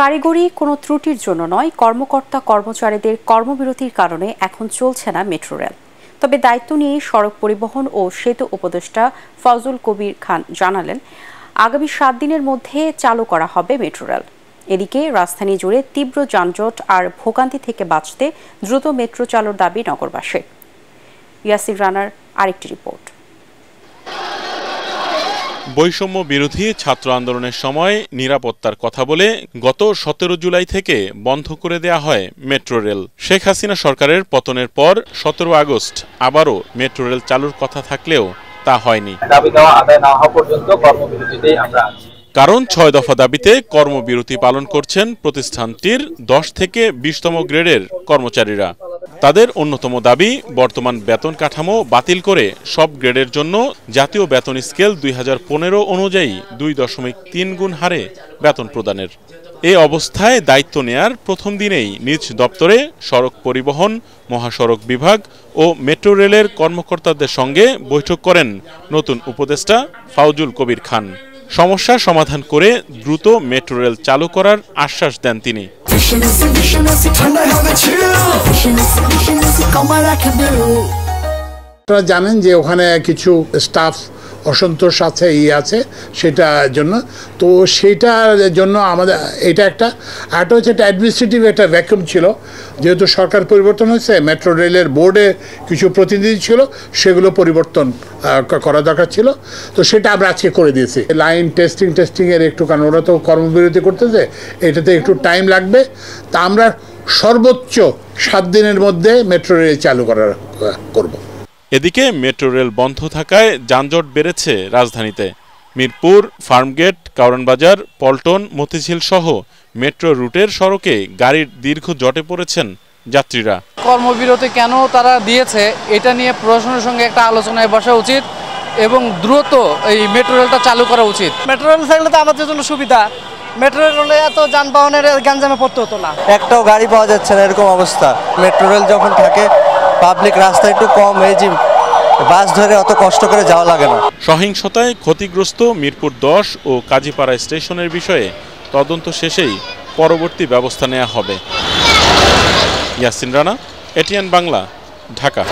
কারিগরি কোনো ত্রুটির জন্য নয়, কর্মকর্তা কর্মচারীদের কর্মবিরতির কারণে এখন চলছে না মেট্রো রেল। তবে দায়িত্ব নিয়ে সড়ক পরিবহন ও সেতু উপদেষ্টা ফজল কবির খান জানালেন, আগামী 7 দিনের মধ্যে চালু করা হবে মেট্রো রেল। এদিকে রাজধানী জুড়ে তীব্র যানজট আর ভোগান্তি থেকে বাঁচতে দ্রুত মেট্রো চালুর দাবি নগরবাসীর। ইয়াসির রানার আরেকটি রিপোর্ট। বৈষম্য বিরোধী ছাত্র আন্দোলনের সময় নিরাপত্তার কথা বলে গত 17 জুলাই থেকে বন্ধ করে দেয়া হয় মেট্রো রেল। শেখ হাসিনা সরকারের পতনের পর 17 আগস্ট আবারও মেট্রো রেল চালুর কথা থাকলেও তা হয়নি। দাবি দেওয়া আদায় না হওয়া পর্যন্ত কর্মবিরতিতেই আমরা আছি। কারণ 6 দফা দাবিতে কর্মবিরতি পালন করছেন প্রতিষ্ঠানটির 10 থেকে 20তম গ্রেডের কর্মচারীরা। তাদের অন্যতম দাবি, বর্তমান বেতন কাঠামো বাতিল করে সব গ্রেডের জন্য জাতীয় বেতন স্কেল 2015 অনুযায়ী 2.3 গুণ হারে বেতন প্রদানের। এই অবস্থায় দায়িত্ব নেয়ার প্রথম দিনেই নিজ দপ্তরে সড়ক পরিবহন, মহাসড়ক বিভাগ ও মেট্রো রেলের কর্মকর্তাদের সঙ্গে বৈঠক করেন নতুন উপদেষ্টা ফজল কবির খান। সমস্যা সমাধান করে দ্রুত মেট্রো রেল চালু করার আশ্বাস দেন তিনি। আপনারা জানেন যে ওখানে কিছু স্টাফ অসন্তোষ আছে, আছে সেটার জন্য, তো সেটার জন্য আমাদের এটা একটা হচ্ছে একটা অ্যাডমিনিস্ট্রেটিভ একটা ভ্যাকুয়াম ছিল। যেহেতু সরকার পরিবর্তন হয়েছে, মেট্রো রেলের বোর্ডে কিছু প্রতিনিধি ছিল, সেগুলো পরিবর্তন করা দরকার ছিল, তো সেটা আমরা আজকে করে দিয়েছি। লাইন টেস্টিংয়ের একটু, কারণ ওরা তো কর্মবিরতি করতেছে, এটাতে একটু টাইম লাগবে। তা আমরা সর্বোচ্চ 7 দিনের মধ্যে মেট্রো রেল চালু করব। এদিকে মেট্রো রেল বন্ধ থাকায় যানজট বেড়েছে রাজধানীতে। মিরপুর, ফার্মগেট, কারওয়ানবাজার, পল্টন, মতিঝিল সহ মেট্রো রুটের সড়কে গাড়ির দীর্ঘ জটে পড়েছেন যাত্রীরা। কর্মবিরতি কেন তারা দিয়েছে এটা নিয়ে প্রশাসনের সঙ্গে একটা আলোচনায় বসা উচিত এবং দ্রুত এই মেট্রো রেলটা চালু করা উচিত। মেট্রো রেল থাকলে তো আমাদের জন্য সুবিধা, মেট্রো রেল হলে এত যানবাহনের গ্যাঞ্জামে পড়তে হতো না। একটাও গাড়ি পাওয়া যাচ্ছে না, এরকম অবস্থা। মেট্রো রেল যখন থাকে, পাবলিক রাস্তা একটু কম, এই যে বাস ধরে অত কষ্ট করে যাওয়া লাগে না। সহিংসতায় ক্ষতিগ্রস্ত মিরপুর 10 ও কাজীপাড়া স্টেশনের বিষয়ে তদন্ত শেষেই পরবর্তী ব্যবস্থা নেওয়া হবে। ইয়াসিন রানা, এটিএন বাংলা, ঢাকা।